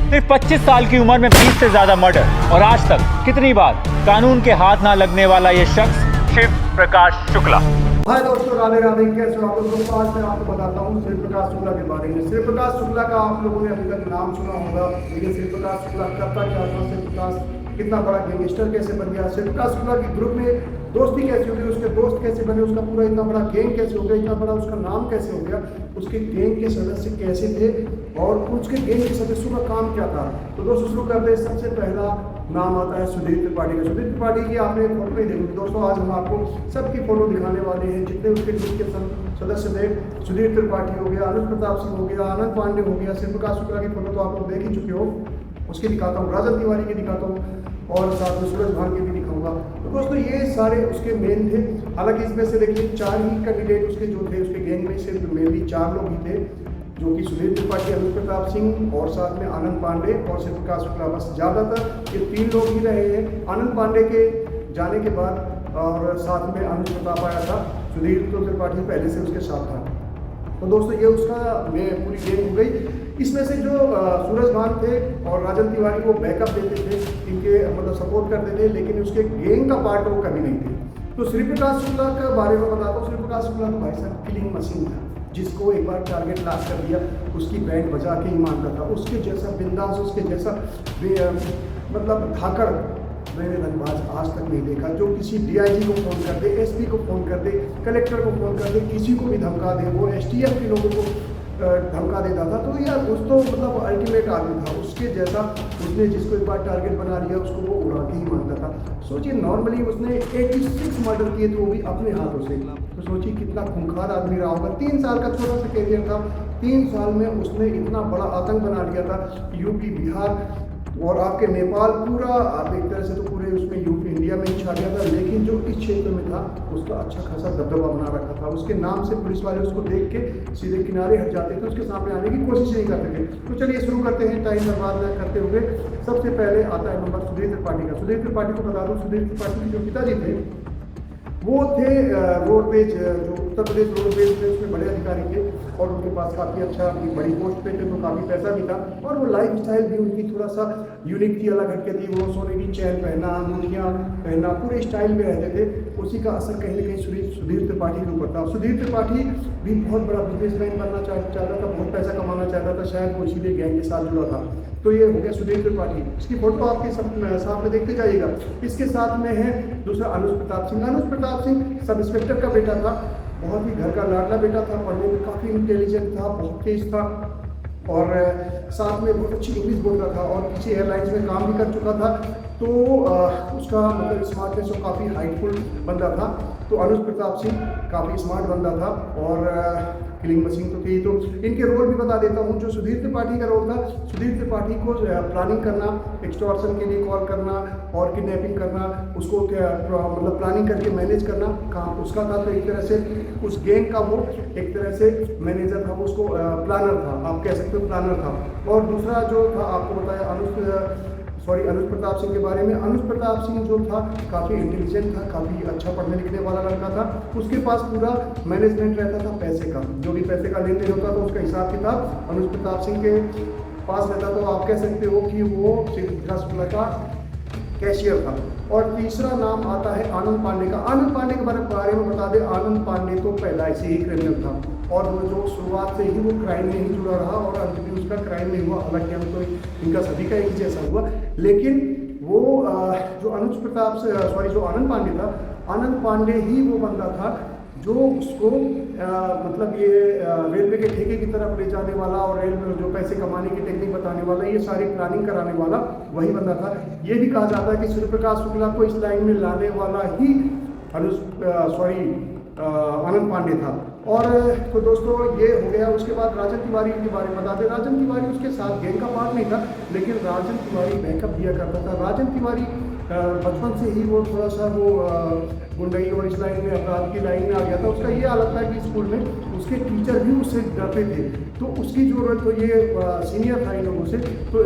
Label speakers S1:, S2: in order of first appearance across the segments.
S1: सिर्फ 25 साल की उम्र में 20 से ज्यादा मर्डर और आज तक कितनी बार कानून के हाथ ना लगने वाला ये शख्स शिव प्रकाश शुक्ला।
S2: हाय दोस्तों, राधे राधे। कैसे हो आप लोग? आज मैं आपको बताता हूँ शिव प्रकाश शुक्ला के बारे में। शिव प्रकाश शुक्ला का आप लोगों ने अभी तक नाम सुना होगा, लेकिन शिव प्रकाश शुक्ला करता क्या था, शिव प्रकाश कितना बड़ा गैंगस्टर कैसे बन गया, शिव प्रकाश शुक्ला की ग्रुप में दोस्ती कैसे हो गई, उसके दोस्त कैसे बने, उसका पूरा इतना बड़ा गैंग कैसे हो गया, इतना बड़ा उसका नाम कैसे हो गया, उसके गैंग के सदस्य कैसे थे और उसके गैंग के सदस्यों का काम क्या था। तो दोस्तों शुरू करते हैं। सबसे पहला नाम आता है सुधीर त्रिपाठी का। सुधीर त्रिपाठी की आपने फोटो नहीं देखी दोस्तों, आज हम आपको सबकी फोटो दिखाने वाले हैं जितने उसके ग्रुप के सदस्य थे। सुधीर त्रिपाठी हो गया, अनुज प्रताप सिंह हो गया, आनंद पांडे हो गया, शिव प्रकाश शुक्ला की फोटो तो आप लोग देख ही चुके हो, उसकी दिखाता हूँ, राजन तिवारी की दिखाता हूँ और साथ में सूरज भान के भी दिखाऊंगा। तो दोस्तों ये सारे उसके मेन थे। हालांकि इसमें से देखिए 4 ही कैंडिडेट उसके जो थे उसके गैंग में, सिर्फ मेनली 4 लोग ही थे, जो कि सुधीर त्रिपाठी, अनुज प्रताप सिंह और साथ में आनंद पांडे और शिव प्रकाश शुक्ला। बस ज़्यादातर ये 3 लोग ही रहे हैं। आनंद पांडे के जाने के बाद और साथ में अनुज प्रताप आया था, सुधीर तो त्रिपाठी पहले से उसके साथ था। तो दोस्तों ये उसका पूरी गैंग हो गई। इसमें से जो सूरज भान थे और राजन तिवारी को बैकअप देते थे, इनके मतलब सपोर्ट करते थे, लेकिन उसके गैंग का पार्ट वो कभी नहीं थे। तो श्री प्रकाश शुक्ला के बारे में बताता हूँ। श्री प्रकाश शुक्ला तो भाई साहब किलिंग मशीन था, जिसको एक बार टारगेट लास्ट कर दिया उसकी बैंड बजा के ही मानता था। उसके जैसा बिंदास, उसके जैसा मतलब धाकड़ मैंने रंगबाज आज तक नहीं देखा, जो किसी डीआईजी को फ़ोन कर दे, एसपी को फ़ोन कर दे, कलेक्टर को फ़ोन कर दे, किसी को भी धमका दे, वो एसटीएफ के लोगों को धमका देता था। तो यार उस तो मतलब अल्टीमेट आदमी था। उसके जैसा उसने जिसको एक बार टारगेट बना लिया उसको वो उड़ा के ही मानता था। सोचिए नॉर्मली उसने 86 मर्डर किए थे, वो भी अपने हाथों से। तो सोचिए कितना खूंखार आदमी रहा होगा। 3 साल का छोटा सा कैरियर था, 3 साल में उसने इतना बड़ा आतंक बना लिया था। यूपी, बिहार और आपके नेपाल, पूरा आप एक तरह से तो पूरे उसमें यूपी इंडिया में ही छा गया था। लेकिन जो इस क्षेत्र में था उसका अच्छा खासा दबदबा बना रखा था। उसके नाम से पुलिस वाले उसको देख के सीधे किनारे हट जाते थे, उसके सामने आने की कोशिश नहीं करते थे। तो चलिए शुरू करते हैं, टाइम बर्बाद न करते हुए। सबसे पहले आता है नंबर सुधीर त्रिपाठी का। सुधीर त्रिपाठी को बता दूँ, सुधीर त्रिपाठी के जो पिताजी थे वो थे रोडवेज, जो उत्तर प्रदेश रोडवेज थे उसमें बड़े अधिकारी थे और उनके पास काफ़ी अच्छा अपनी बड़ी पोस्ट पे थे, तो काफ़ी पैसा भी था। और वो लाइफ स्टाइल भी उनकी थोड़ा सा यूनिक थी, अलग हटके थी। वो सोने की चैन पहनना, अंगूठियाँ पहनना, पूरे स्टाइल में रहते थे। उसी का असर कहीं ना कहीं सुधीर त्रिपाठी के ऊपर था। सुधीर त्रिपाठी भी बहुत बड़ा बिजनेसमैन बनना चाहता था, बहुत पैसा कमाना चाहता था, शायद वो सीधे गैंग के साथ जुड़ा था। तो ये हो गया सुधीर त्रिपाठी। इसकी फोटो आपके सामने देखते जाइएगा। इसके साथ में है दूसरा अनुज प्रताप सिंह। अनुज प्रताप सिंह सब इंस्पेक्टर का बेटा था, बहुत ही घर का लाडला बेटा था, पढ़ने में काफ़ी इंटेलिजेंट था, बहुत तेज था और साथ में बहुत अच्छी इंग्लिश बोलता था और किसी एयरलाइंस में काम भी कर चुका था। तो उसका मतलब स्मार्टनेस और काफ़ी हाइटफुल बंदा था। तो अनुज प्रताप सिंह काफ़ी स्मार्ट बंदा था और किलिंग मशीन तो थी। तो इनके रोल भी बता देता हूँ। जो सुधीर त्रिपाठी का रोल था, सुधीर त्रिपाठी को प्लानिंग करना, एक्सटॉर्शन के लिए कॉल करना और किडनैपिंग करना, उसको क्या मतलब प्लानिंग करके मैनेज करना काम उसका था। तो एक तरह से उस गैंग का वो एक तरह से मैनेजर था, वो उसको प्लानर था, आप कह सकते हो प्लानर था। और दूसरा जो था आपको बताया अनुज प्रताप सिंह के बारे में। अनुज प्रताप सिंह जो था काफ़ी इंटेलिजेंट था, काफ़ी अच्छा पढ़ने लिखने वाला लड़का था। उसके पास पूरा मैनेजमेंट रहता था पैसे का, जो भी पैसे का लेन देन होता था उसका हिसाब किताब अनुज प्रताप सिंह के पास रहता। तो आप कह सकते हो कि वो शिव प्रकाश शुक्ला का कैशियर था। और तीसरा नाम आता है आनंद पांडे का। आनंद पांडे के बारे में बता दें, आनंद पांडे तो पहला ऐसे ही क्रिमिनल था और वो जो शुरुआत से ही वो क्राइम में ही जुड़ा रहा और अंत में उसका क्राइम नहीं हुआ। हालांकि हम तो इनका सभी का एक जैसा हुआ, लेकिन वो जो जो आनंद पांडे था, आनंद पांडे ही वो बंदा था जो उसको मतलब ये रेलवे के ठेके की तरफ ले जाने वाला और रेल में जो पैसे कमाने की टेक्निक बताने वाला, ये सारी प्लानिंग कराने वाला वही बंदा था। ये भी कहा जाता है कि सूर्य प्रकाश शुक्ला को इस लाइन में लाने वाला ही आनंद पांडे था। और तो दोस्तों ये हो गया। उसके बाद राजन तिवारी के बारे में बता दें। राजन तिवारी उसके साथ गैंग का पार्ट नहीं था, लेकिन राजन तिवारी बैकअप दिया करता था। राजन तिवारी बचपन से ही वो थोड़ा सा वो गुंडई और इस लाइन में, अपराध की लाइन में आ गया था। उसका ये हालत था कि स्कूल में उसके टीचर भी उससे डरते थे। तो उसकी जो तो ये सीनियर था इन लोगों से, तो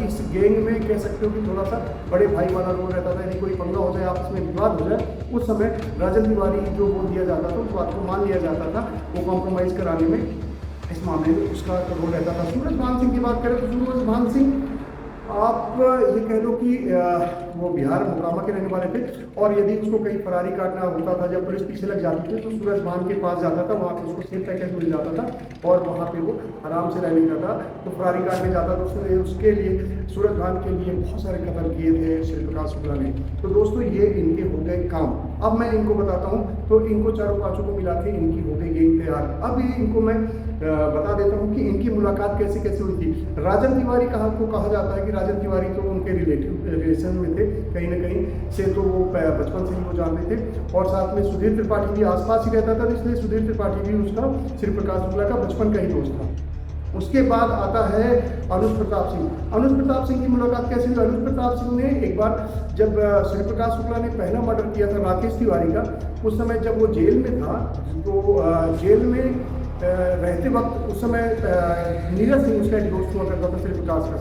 S2: इस गैंग में कह सकते हो कि थोड़ा सा बड़े भाई वाला रोल रहता था। यदि कोई पंगा हो जाए, आपस में विवाद हो जाए, उस समय राजन तिवारी जो बोल दिया जाता था उस बात को मान लिया जाता था। वो कॉम्प्रोमाइज़ कराने में इस मामले में उसका रोल रहता था। सूरज भान सिंह की बात करें तो सूरज भान सिंह आप ये कह लो कि वो बिहार मोकामा के रहने वाले थे, और यदि उसको कहीं फरारी काटना होता था, जब पुलिस पीछे लग जाती थी तो सूरज भान के पास जाता था, वहाँ पे उसको सेफ पैकेज मिल जाता था और वहाँ पे वो आराम से रह लेता था। तो फरारी काटने जाता था, उसने उसके लिए सूरज भान के लिए बहुत सारे कदम किए थे श्री प्रकाश शुक्ला ने। तो दोस्तों ये इनके हो गए काम। अब मैं इनको बताता हूँ, तो इनको चारों पांचों को मिला के इनकी हो गई गेम तैयार। अब ये इनको मैं बता देता हूँ कि इनकी मुलाकात कैसे कैसे हुई थी। राजन तिवारी को कहा जाता है कि राजन तिवारी तो उनके रिलेशन में थे कहीं ना कहीं से, तो वो बचपन से ही वो जानते थे, और साथ में सुधीर त्रिपाठी भी आसपास ही रहता था, इसलिए सुधीर त्रिपाठी भी उसका श्री प्रकाश शुक्ला का बचपन का ही दोस्त था। उसके बाद आता है अनुज प्रताप सिंह। अनुज प्रताप सिंह की मुलाकात कैसे हुई? अनुज प्रताप सिंह ने एक बार जब श्री प्रकाश शुक्ला ने पहला मर्डर किया था राकेश तिवारी का, उस समय जब वो जेल में था, तो जेल में रहते वक्त उस समय नीरज सिंह उसका एक दोस्त हुआ करता था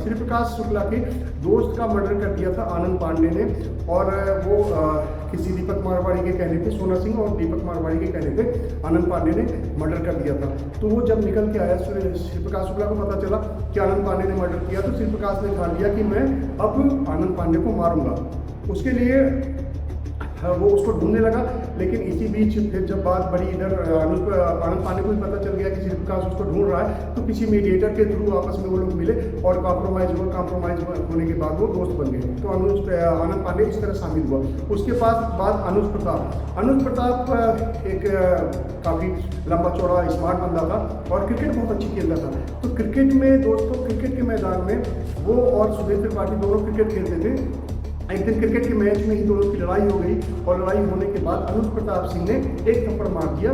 S2: श्री प्रकाश शुक्ला के दोस्त का मर्डर कर दिया था आनंद पांडे ने, और वो किसी दीपक मारवाड़ी के कहने पे, सोना सिंह और दीपक मारवाड़ी के कहने पे आनंद पांडे ने मर्डर कर दिया था। तो वो जब निकल के आया, श्री प्रकाश शुक्ला को पता चला कि आनंद पांडे ने मर्डर किया, तो श्री प्रकाश ने ठान लिया कि मैं अब आनंद पांडे को मारूंगा। उसके लिए वो उसको ढूंढने लगा, लेकिन इसी बीच फिर जब बात बढ़ी, इधर आनंद पांडे को भी पता चल गया कि श्री प्रकाश उसको ढूंढ रहा है, तो किसी मीडिएटर के थ्रू आपस में वो लोग मिले और कॉम्प्रोमाइज होने के बाद वो दोस्त बन गए। तो आनंद पांडे इस तरह शामिल हुआ। उसके बाद अनुज प्रताप एक काफ़ी लंबा चौड़ा स्मार्ट बंदा था और क्रिकेट बहुत अच्छी खेलता था। तो क्रिकेट में दोस्तों, क्रिकेट के मैदान में वो और सुधीर त्रिपाठी दोनों क्रिकेट खेलते थे। एक दिन क्रिकेट के मैच में ही दोनों की लड़ाई हो गई, और लड़ाई होने के बाद अनुज प्रताप सिंह ने एक थप्पड़ मार दिया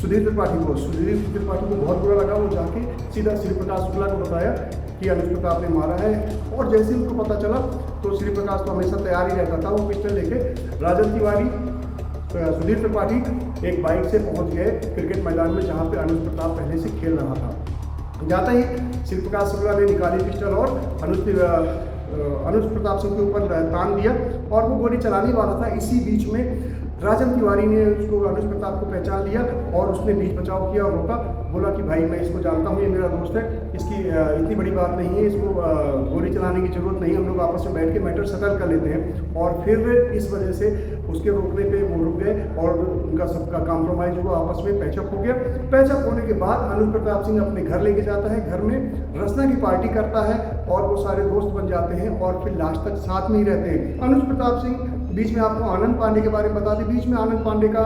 S2: सुधीर त्रिपाठी को। सुधीर त्रिपाठी को बहुत बुरा लगा, वो जाके सीधा श्री प्रकाश शुक्ला को बताया कि अनुज प्रताप ने मारा है, और जैसे ही उनको पता चला तो श्री प्रकाश तो हमेशा तैयार ही रहता था, वो पिस्टल लेके राजन तिवारी, सुधीर त्रिपाठी एक बाइक से पहुंच गए क्रिकेट मैदान में जहाँ पे अनुज प्रताप पहले से खेल रहा था। जाता ही श्री प्रकाश शुक्ला ने निकाली पिस्टल और अनुज प्रताप सिंह के ऊपर तान दिया, और वो गोली चलाने वाला था। इसी बीच में राजन तिवारी ने उसको, अनुज प्रताप को पहचान लिया और उसने बीच बचाव किया और रोका। बोला कि भाई मैं इसको जानता हूँ, ये मेरा दोस्त है, इसकी इतनी बड़ी बात नहीं है, इसको गोली चलाने की जरूरत नहीं, हम लोग आपस में बैठ के मैटर सेटल कर लेते हैं। और फिर इस वजह से उसके रोकने पे वो रुक गए और उनका सबका कॉम्प्रोमाइज़ हुआ, आपस में पैचअप हो गया। पैचअप होने के बाद अनुज प्रताप सिंह अपने घर लेके जाता है, घर में रचना की पार्टी करता है और वो सारे दोस्त बन जाते हैं और फिर लास्ट तक साथ में ही रहते हैं। अनुज प्रताप सिंह, बीच में आपको आनंद पांडे के बारे में बता दें, बीच में आनंद पांडे का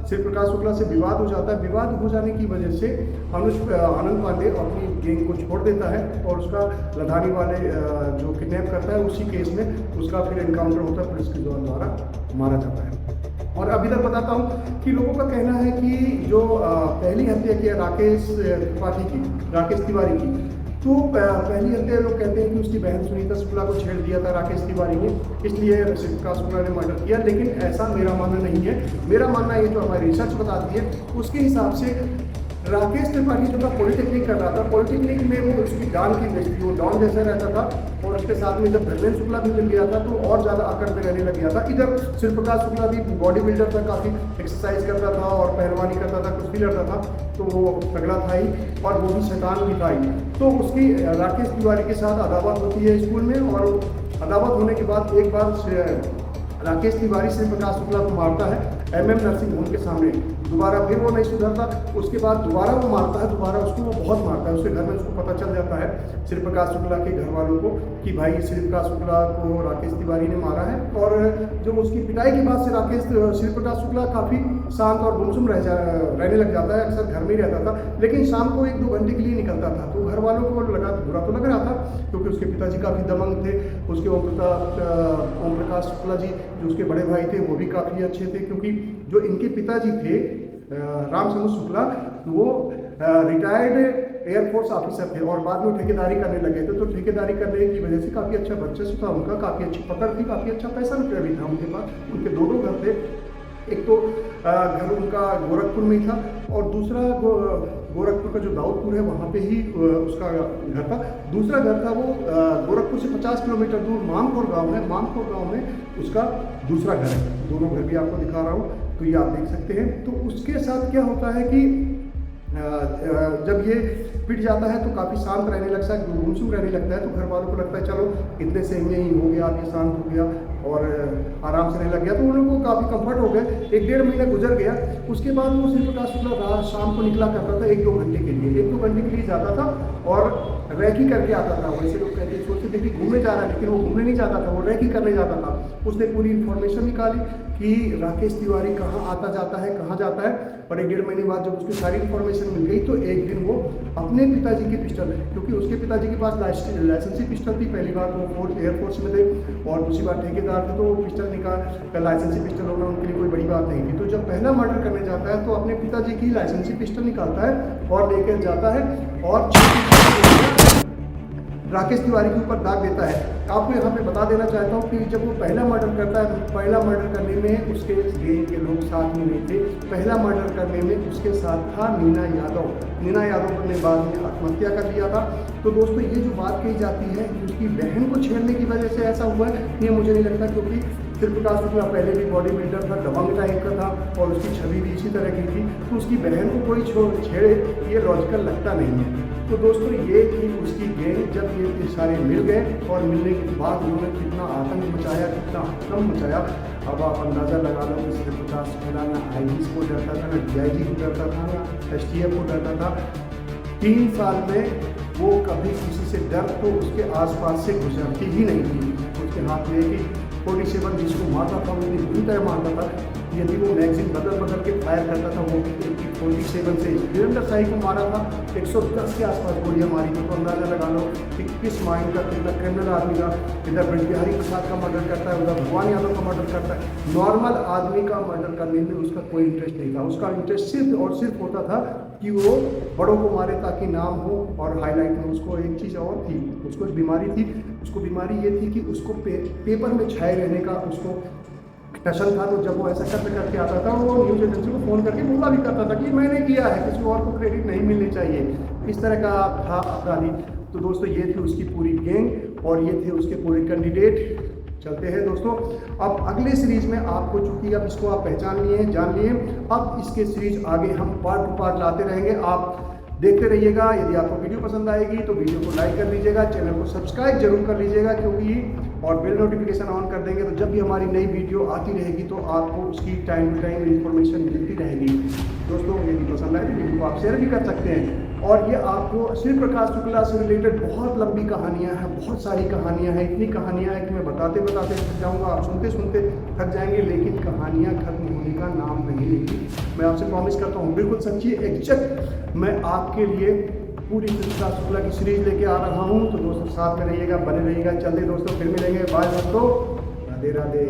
S2: श्री प्रकाश शुक्ला से विवाद हो जाता है। विवाद हो जाने की वजह से आनंद पांडे अपनी गैंग को छोड़ देता है और उसका लधानी वाले जो किडनैप करता है उसी केस में उसका फिर एनकाउंटर होता है, पुलिस के द्वारा मारा जाता है। और अभी तक बताता हूँ कि लोगों का कहना है कि जो पहली हत्या की राकेश तिवारी की, तो पहली हत्या लोग कहते हैं कि उसकी बहन सुनीता शुक्ला को छेड़ दिया था राकेश तिवारी ने, इसलिए श्री प्रकाश शुक्ला ने मर्डर किया। लेकिन ऐसा मेरा मानना नहीं है। मेरा मानना ये जो हमारी रिसर्च बताती है उसके हिसाब से राकेश त्रिपाठी जो था पॉलिटेक्निक कर रहा था, पॉलिटेक्निक में वो उसकी जान की बेइज्जती, वो डॉन जैसा रहता था, और उसके साथ में जब धर्मेंद्र शुक्ला भी मिल गया था तो और ज़्यादा आकड़ में रहने लग गया था। इधर श्री प्रकाश शुक्ला भी बॉडी बिल्डर था, काफ़ी एक्सरसाइज करता था और पहलवानी करता था, कुश्ती लड़ता था, तो वो तगड़ा था ही और वो भी शैतान भी था ही। तो उसकी राकेश तिवारी के साथ अदावत होती है स्कूल में, और अदावत होने के बाद एक बार राकेश तिवारी श्री प्रकाश शुक्ला को मारता है MM नर्सिंग होम के सामने। दोबारा फिर वो नहीं सुधरता, उसके बाद दोबारा वो मारता है, दोबारा उसको वो बहुत मारता है। उसके घर में उसको पता चल जाता है श्री प्रकाश शुक्ला के घर वालों को कि भाई श्री प्रकाश शुक्ला को राकेश तिवारी ने मारा है। और जब उसकी पिटाई के बाद से श्री प्रकाश शुक्ला काफ़ी शांत और गुमसुम रहने लग जाता है, अक्सर घर में ही रहता था, लेकिन शाम को 1-2 घंटे के लिए निकलता था। तो घर वालों को लगा, बुरा तो लग रहा था, क्योंकि उसके पिताजी काफ़ी दबंग थे, उसके ओम प्रकाश शुक्ला जी जो उसके बड़े भाई थे वो भी काफ़ी अच्छे थे, क्योंकि जो इनके पिताजी थे रामचंद्र शुक्ला, वो रिटायर्ड एयरफोर्स ऑफिसर थे और बाद में ठेकेदारी करने लगे थे। तो ठेकेदारी करने की वजह से काफ़ी अच्छा वर्चस्व था उनका, काफ़ी अच्छी पकड़ थी, काफ़ी अच्छा पैसा भी था उनके पास। उनके 2 घर थे, एक तो घर उनका गोरखपुर में ही था और दूसरा गोरखपुर का जो दाऊदपुर है वहाँ पे ही उसका घर था। दूसरा घर था वो गोरखपुर से 50 किलोमीटर दूर मामखोर गांव है, मामखोर गांव में उसका दूसरा घर है। दोनों घर भी आपको दिखा रहा हूँ, तो ये आप देख सकते हैं। तो उसके साथ क्या होता है कि जब ये पिट जाता है तो काफ़ी शांत रहने लगता है, गुमसुम रहने लगता है। तो घर वालों को लगता है चलो इतने से में ही हो गया, अब ये शांत हो गया और आराम से रहने लग गया। तो उन लोगों को काफ़ी कंफर्ट हो गए। 1-1.5 महीना गुजर गया। उसके बाद वो शिव प्रकाश शुक्ला रात शाम को निकला करता था 1-2 घंटे के लिए, 1-2 घंटे के लिए जाता था और रैकी करके आता था। वैसे लोग कहते सोचते थे कि घूमने जा रहा है, लेकिन वो घूमने नहीं जाता था, वो रैकी करने जाता था। उसने पूरी इन्फॉर्मेशन निकाली कि राकेश तिवारी कहाँ आता जाता है, कहाँ जाता है। और 1-1.5 महीने बाद जब उसकी सारी इन्फॉर्मेशन मिल गई तो एक दिन वो अपने पिताजी की पिस्टल, क्योंकि उसके पिताजी के पास लाइसेंसी पिस्टल थी। पहली बार वो एयरफोर्स में थे और दूसरी बार ठेकेदार थे, तो पिस्टल निकाल लाइसेंसी पिस्टल होना उनके लिए कोई बड़ी बात नहीं थी। तो जब पहला मर्डर करने जाता है तो अपने पिताजी की लाइसेंसी पिस्टल निकालता है और लेकर जाता है और राकेश तिवारी के ऊपर दाग देता है। आपको यहाँ पे बता देना चाहता हूँ कि जब वो पहला मर्डर करता है, पहला मर्डर करने में उसके गैंग के लोग साथ में नहीं थे। पहला मर्डर करने में उसके साथ था नीना यादव। नीना यादव ने बाद में आत्महत्या कर लिया था। तो दोस्तों ये जो बात कही जाती है कि उसकी बहन को छेड़ने की वजह से ऐसा हुआ है, ये मुझे नहीं लगता, क्योंकि शिव प्रकाश शुक्ला पहले भी बॉडी बिल्डर था, दबंग टाइप का था और उसकी छवि भी इसी तरह की थी। तो उसकी बहन को कोई छेड़े ये लॉजिकल लगता नहीं है। तो दोस्तों ये थी उसकी गैंग। जब ये सारे मिल गए और मिलने के बाद उन्होंने कितना आतंक मचाया, कितना हकम मचाया, अब आप अंदाज़ा लगा लो कि शिव प्रकाश शुक्ला ना IGs को डरता था, ना DIG को डरता था, ना STF को डरता था। 3 साल में वो कभी किसी से डर तो उसके आसपास से गुजरती ही नहीं थी। उसके हाथ में कि 47 जिसको मारता था वो इतनी बुरी तरह मारता था, यदि वो मैगजीन बदल बदल के फायर करता था, वो 47 से वीरेंद्र शाही को मारा था, 110 के आसपास गोलियां मारी थी। तो अंदाजा लगा लो कि किस माइंड का, कितना क्रिमिनल आदमी का। इधर ब्रज बिहारी प्रसाद का मर्डर करता है, उधर भगवान यादव का मर्डर करता है। नॉर्मल आदमी का मर्डर करने में उसका कोई इंटरेस्ट नहीं था। उसका इंटरेस्ट सिर्फ और सिर्फ होता था कि वो बड़ों को मारे ताकि नाम हो और हाईलाइट में। उसको एक चीज़ और थी, उसको एक बीमारी थी। उसको बीमारी ये थी कि उसको पेपर में छाए रहने का उसको टशन था। तो जब वो ऐसा करके आता था, वो न्यूज़ एजेंसी को फ़ोन करके बोला भी करता था कि मैंने किया है, किसी और को क्रेडिट नहीं मिलनी चाहिए। इस तरह का था अपराधी। तो दोस्तों ये थी उसकी पूरी गैंग और ये थे उसके पूरे कैंडिडेट। चलते हैं दोस्तों अब अगले सीरीज़ में। आपको चूँकि अब इसको आप पहचान लिए हैं, जान लिए, अब इसके सीरीज आगे हम पार्ट टू पार्ट लाते रहेंगे। आप देखते रहिएगा। यदि आपको वीडियो पसंद आएगी तो वीडियो को लाइक कर लीजिएगा, चैनल को सब्सक्राइब जरूर कर लीजिएगा, क्योंकि और बेल नोटिफिकेशन ऑन कर देंगे तो जब भी हमारी नई वीडियो आती रहेगी तो आपको उसकी टाइम टू टाइम इन्फॉर्मेशन मिलती रहेगी। दोस्तों यदि पसंद आए तो वीडियो को आप शेयर भी कर सकते हैं। और ये आपको शिव प्रकाश शुक्ला से रिलेटेड बहुत लंबी कहानियाँ हैं, बहुत सारी कहानियाँ हैं। इतनी कहानियाँ हैं कि मैं बताते बताते थक जाऊँगा, आप सुनते सुनते थक जाएंगे, लेकिन कहानियाँ खत्म होने का नाम नहीं लेती। मैं आपसे प्रॉमिस करता हूँ, बिल्कुल सच्ची एग्जैक्ट मैं आपके लिए पूरी शिव प्रकाश शुक्ला की सीरीज लेके आ रहा हूँ। तो दोस्तों साथ में रहिएगा, बने रहिएगा। चलते दोस्तों फिर मिलेंगे। बाय दोस्तों, राधे राधे।